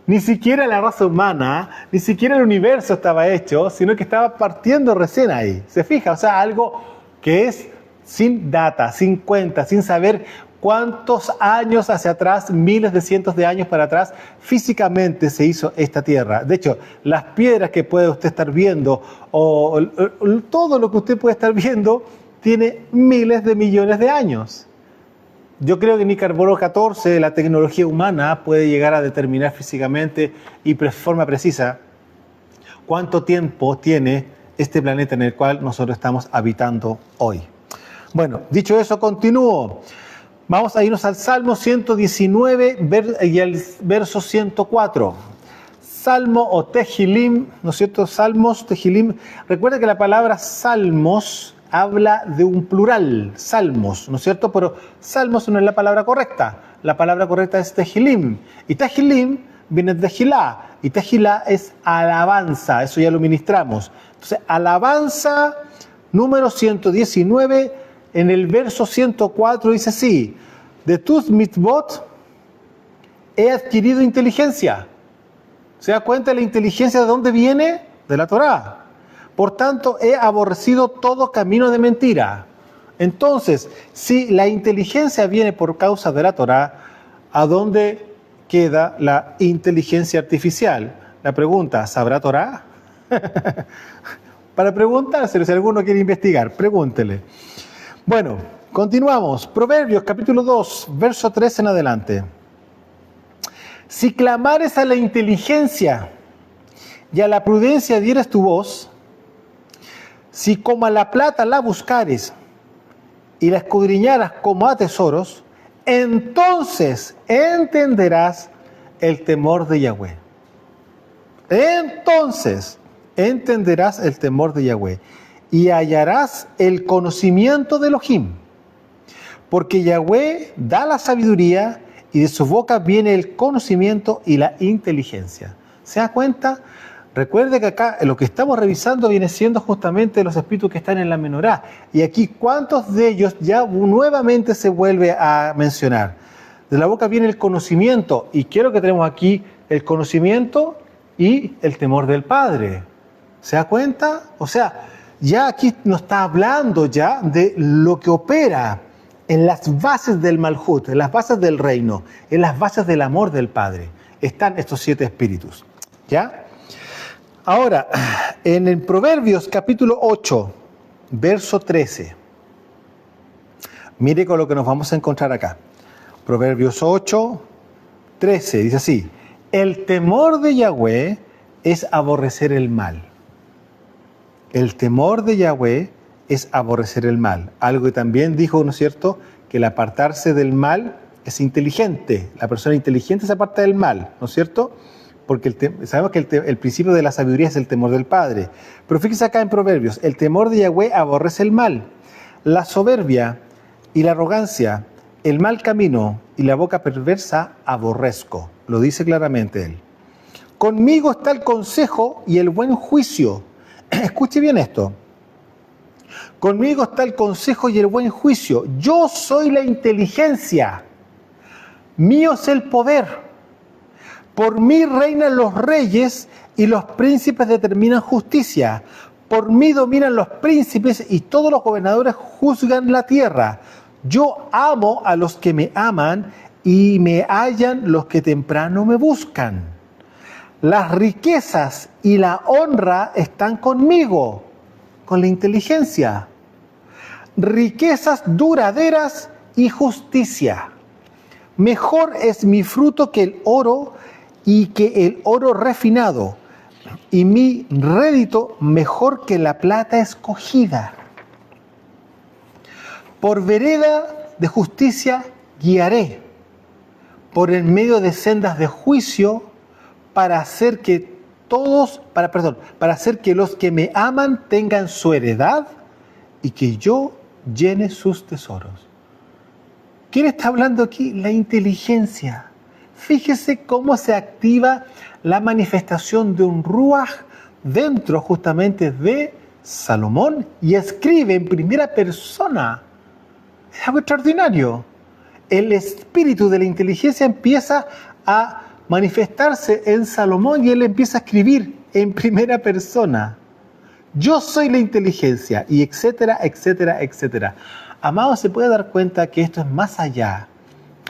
ni siquiera la raza humana, ni siquiera el universo estaba hecho, sino que estaba partiendo recién ahí. ¿Se fija? O sea, algo que es sin data, sin cuenta, sin saber cuántos años hacia atrás, miles de cientos de años para atrás, físicamente se hizo esta tierra. De hecho, las piedras que puede usted estar viendo, o todo lo que usted puede estar viendo, tiene miles de millones de años. Yo creo que ni carbono 14, la tecnología humana, puede llegar a determinar físicamente y de forma precisa cuánto tiempo tiene este planeta en el cual nosotros estamos habitando hoy. Bueno, dicho eso, continúo. Vamos a irnos al Salmo 119 y al verso 104. Salmo o Tehilim, ¿no es cierto? Salmos, Tehilim. Recuerda que la palabra salmos habla de un plural, salmos, ¿no es cierto? Pero salmos no es la palabra correcta. La palabra correcta es Tehilim. Y Tehilim viene de Tehilá. Y Tehilá es alabanza, eso ya lo ministramos. Entonces, alabanza número 119, en el verso 104 dice así: de tus mitzvot he adquirido inteligencia. ¿Se da cuenta de la inteligencia de dónde viene? De la Torá. Por tanto, he aborrecido todo camino de mentira. Entonces, si la inteligencia viene por causa de la Torá, ¿a dónde queda la inteligencia artificial? La pregunta, ¿sabrá Torá? Para preguntárselo, si alguno quiere investigar, pregúntele. Bueno, continuamos. Proverbios capítulo 2, verso 3 en adelante. Si clamares a la inteligencia y a la prudencia dieres tu voz, si como a la plata la buscares y la escudriñaras como a tesoros, entonces entenderás el temor de Yahweh. Entonces entenderás el temor de Yahweh y hallarás el conocimiento de Elohim. Porque Yahweh da la sabiduría y de su boca viene el conocimiento y la inteligencia. ¿Se da cuenta? Recuerde que acá lo que estamos revisando viene siendo justamente los espíritus que están en la menorá. Y aquí, ¿cuántos de ellos ya nuevamente se vuelve a mencionar? De la boca viene el conocimiento. Y quiero que tenemos aquí el conocimiento y el temor del Padre. ¿Se da cuenta? O sea, ya aquí nos está hablando ya de lo que opera en las bases del Malhut, en las bases del reino, en las bases del amor del Padre. Están estos 7 espíritus. ¿Ya? Ahora, en el Proverbios capítulo 8, verso 13. Mire con lo que nos vamos a encontrar acá. Proverbios 8, 13, dice así: el temor de Yahweh es aborrecer el mal. El temor de Yahweh es aborrecer el mal. Algo que también dijo, ¿no es cierto?, que el apartarse del mal es inteligente. La persona inteligente se aparta del mal, ¿no es cierto? Porque sabemos que el principio de la sabiduría es el temor del Padre. Pero fíjese acá en Proverbios, el temor de Yahweh aborrece el mal. La soberbia y la arrogancia, el mal camino y la boca perversa aborrezco. Lo dice claramente él. Conmigo está el consejo y el buen juicio. Escuche bien esto. Conmigo está el consejo y el buen juicio. Yo soy la inteligencia. Mío es el poder. Por mí reinan los reyes y los príncipes determinan justicia. Por mí dominan los príncipes y todos los gobernadores juzgan la tierra. Yo amo a los que me aman y me hallan los que temprano me buscan. Las riquezas y la honra están conmigo, con la inteligencia. Riquezas duraderas y justicia. Mejor es mi fruto que el oro y que el oro refinado, y mi rédito mejor que la plata escogida. Por vereda de justicia guiaré, por en medio de sendas de juicio, para hacer que los que me aman tengan su heredad y que yo llene sus tesoros. ¿Quién está hablando aquí? La inteligencia. Fíjese cómo se activa la manifestación de un ruaj dentro justamente de Salomón y escribe en primera persona. Es algo extraordinario. El espíritu de la inteligencia empieza a manifestarse en Salomón y él empieza a escribir en primera persona. Yo soy la inteligencia y etcétera, etcétera, etcétera. Amado, se puede dar cuenta que esto es más allá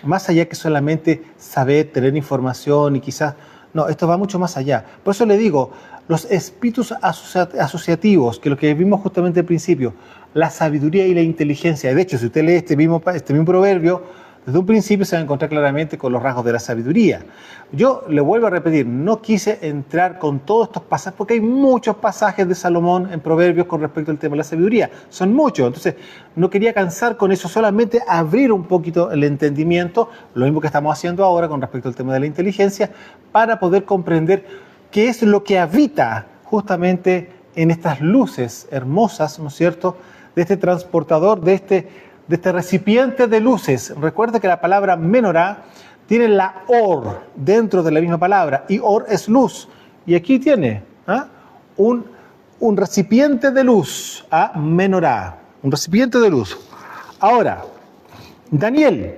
que solamente saber, tener información y quizás... No, esto va mucho más allá. Por eso le digo, los espíritus asociativos, que lo que vimos justamente al principio, la sabiduría y la inteligencia. De hecho, si usted lee este mismo proverbio, desde un principio se va a encontrar claramente con los rasgos de la sabiduría. Yo le vuelvo a repetir, no quise entrar con todos estos pasajes, porque hay muchos pasajes de Salomón en Proverbios con respecto al tema de la sabiduría. Son muchos, entonces no quería cansar con eso, solamente abrir un poquito el entendimiento, lo mismo que estamos haciendo ahora con respecto al tema de la inteligencia, para poder comprender qué es lo que habita justamente en estas luces hermosas, ¿no es cierto?, de este transportador, de este recipiente de luces. Recuerda que la palabra menorá tiene la or dentro de la misma palabra, y or es luz. Y aquí tiene un recipiente de luz, menorá, un recipiente de luz. Ahora, Daniel,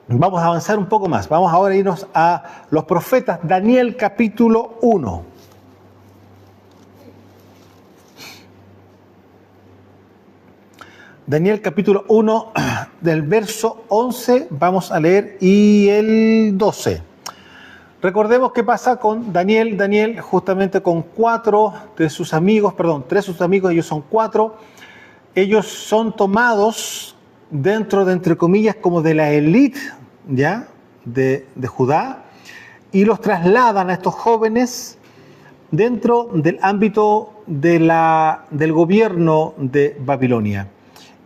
vamos a avanzar un poco más. Vamos ahora a irnos a los profetas. Daniel capítulo 1. Daniel capítulo 1, del verso 11, vamos a leer, y el 12. Recordemos qué pasa con Daniel. Daniel justamente con tres de sus amigos, ellos son 4. Ellos son tomados dentro de, entre comillas, como de la élite, ¿ya?, de Judá, y los trasladan a estos jóvenes dentro del ámbito del gobierno de Babilonia.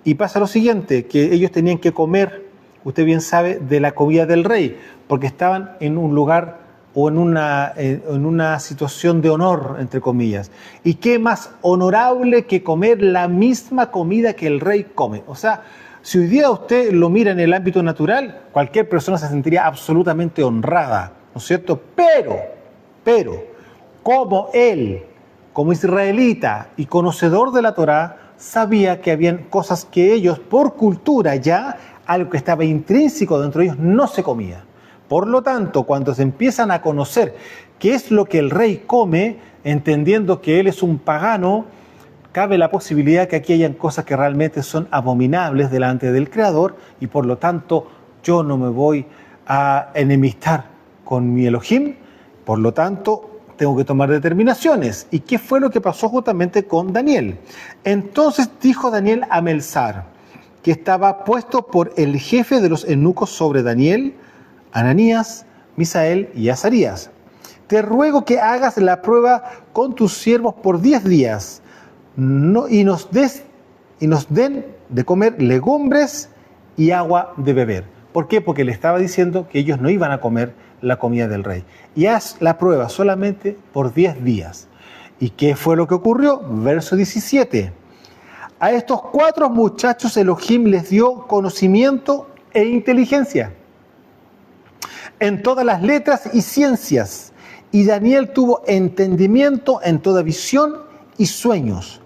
Y pasa lo siguiente, que ellos tenían que comer, usted bien sabe, de la comida del rey, porque estaban en un lugar o en una situación de honor, entre comillas. ¿Y qué más honorable que comer la misma comida que el rey come? O sea, si hoy día usted lo mira en el ámbito natural, cualquier persona se sentiría absolutamente honrada, ¿no es cierto? Pero, como él, como israelita y conocedor de la Torá, sabía que habían cosas que ellos, por cultura ya, algo que estaba intrínseco dentro de ellos, no se comía. Por lo tanto, cuando se empiezan a conocer qué es lo que el rey come, entendiendo que él es un pagano, cabe la posibilidad que aquí hayan cosas que realmente son abominables delante del Creador, y por lo tanto yo no me voy a enemistar con mi Elohim, por lo tanto tengo que tomar determinaciones. ¿Y qué fue lo que pasó justamente con Daniel? Entonces dijo Daniel a Melzar, que estaba puesto por el jefe de los eunucos sobre Daniel, Ananías, Misael y Azarías: te ruego que hagas la prueba con tus siervos por 10 días y nos den de comer legumbres y agua de beber. ¿Por qué? Porque le estaba diciendo que ellos no iban a comer la comida del rey. Y haz la prueba solamente por 10 días. ¿Y qué fue lo que ocurrió? Verso 17. A estos 4 muchachos Elohim les dio conocimiento e inteligencia en todas las letras y ciencias. Y Daniel tuvo entendimiento en toda visión y sueños.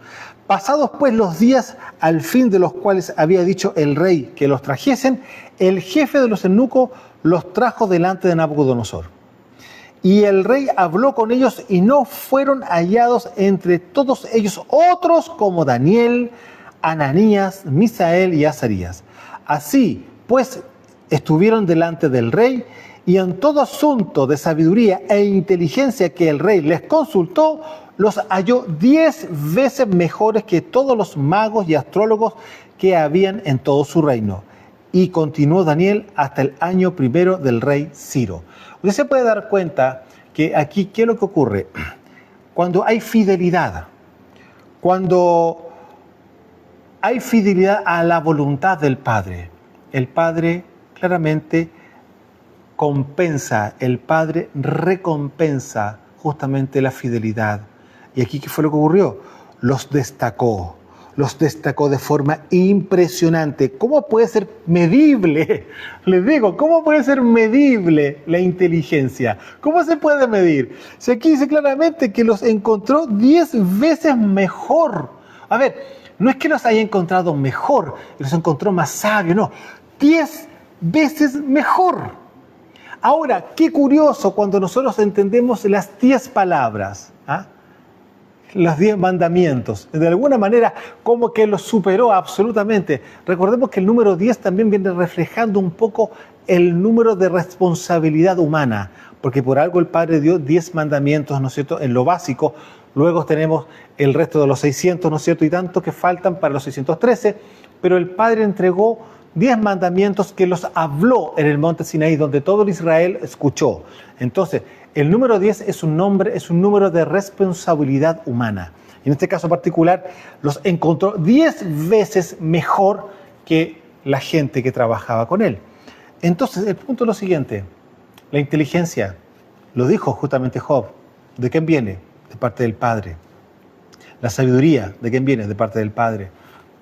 Pasados pues los días al fin de los cuales había dicho el rey que los trajesen, el jefe de los eunucos los trajo delante de Nabucodonosor. Y el rey habló con ellos y no fueron hallados entre todos ellos otros como Daniel, Ananías, Misael y Azarías. Así pues estuvieron delante del rey y en todo asunto de sabiduría e inteligencia que el rey les consultó, los halló 10 veces mejores que todos los magos y astrólogos que habían en todo su reino. Y continuó Daniel hasta el año primero del rey Ciro. Usted se puede dar cuenta que aquí, ¿qué es lo que ocurre? Cuando hay fidelidad a la voluntad del Padre, el Padre claramente compensa, el Padre recompensa justamente la fidelidad. Y aquí, ¿qué fue lo que ocurrió? Los destacó de forma impresionante. ¿Cómo puede ser medible? Les digo, ¿cómo puede ser medible la inteligencia? ¿Cómo se puede medir? Si aquí dice claramente que los encontró 10 veces mejor. A ver, no es que los haya encontrado mejor, los encontró más sabios, no. 10 veces mejor. Ahora, qué curioso cuando nosotros entendemos las 10 palabras, los 10 mandamientos, de alguna manera como que los superó absolutamente. Recordemos que el número 10 también viene reflejando un poco el número de responsabilidad humana, porque por algo el Padre dio 10 mandamientos, ¿no es cierto?, en lo básico. Luego tenemos el resto de los 600, ¿no es cierto?, y tanto que faltan para los 613, pero el Padre entregó 10 mandamientos que los habló en el monte Sinaí, donde todo Israel escuchó. Entonces, el número 10 es un número de responsabilidad humana. En este caso particular, los encontró 10 veces mejor que la gente que trabajaba con él. Entonces, el punto es lo siguiente. La inteligencia, lo dijo justamente Job, ¿de quién viene? De parte del Padre. La sabiduría, ¿de quién viene? De parte del Padre.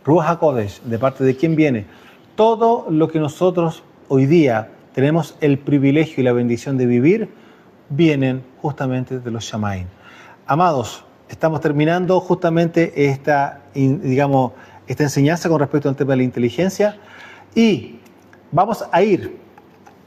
Ruach HaKodesh, ¿de parte de quién viene? Todo lo que nosotros hoy día tenemos el privilegio y la bendición de vivir, vienen justamente de los Shamaim. Amados, estamos terminando justamente esta enseñanza con respecto al tema de la inteligencia y vamos a ir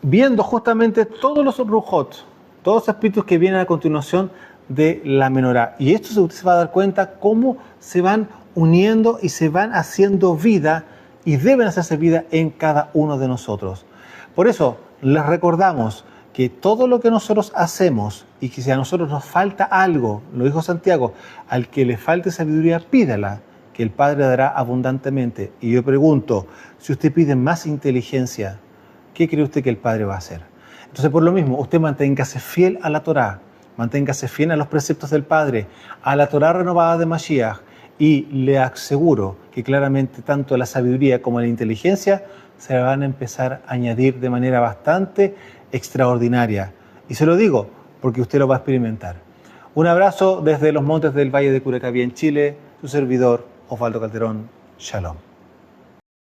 viendo justamente todos los Ruhot, todos los espíritus que vienen a continuación de la menorá. Y esto usted se va a dar cuenta cómo se van uniendo y se van haciendo vida y deben hacerse vida en cada uno de nosotros. Por eso les recordamos que todo lo que nosotros hacemos y que si a nosotros nos falta algo, lo dijo Santiago, al que le falte sabiduría, pídala, que el Padre dará abundantemente. Y yo pregunto, si usted pide más inteligencia, ¿qué cree usted que el Padre va a hacer? Entonces, por lo mismo, usted manténgase fiel a la Torá, manténgase fiel a los preceptos del Padre, a la Torá renovada de Mashiach, y le aseguro que claramente tanto la sabiduría como la inteligencia se van a empezar a añadir de manera bastante extraordinaria. Y se lo digo porque usted lo va a experimentar. Un abrazo desde los montes del Valle de Curacaví en Chile, su servidor Osvaldo Calderón. Shalom.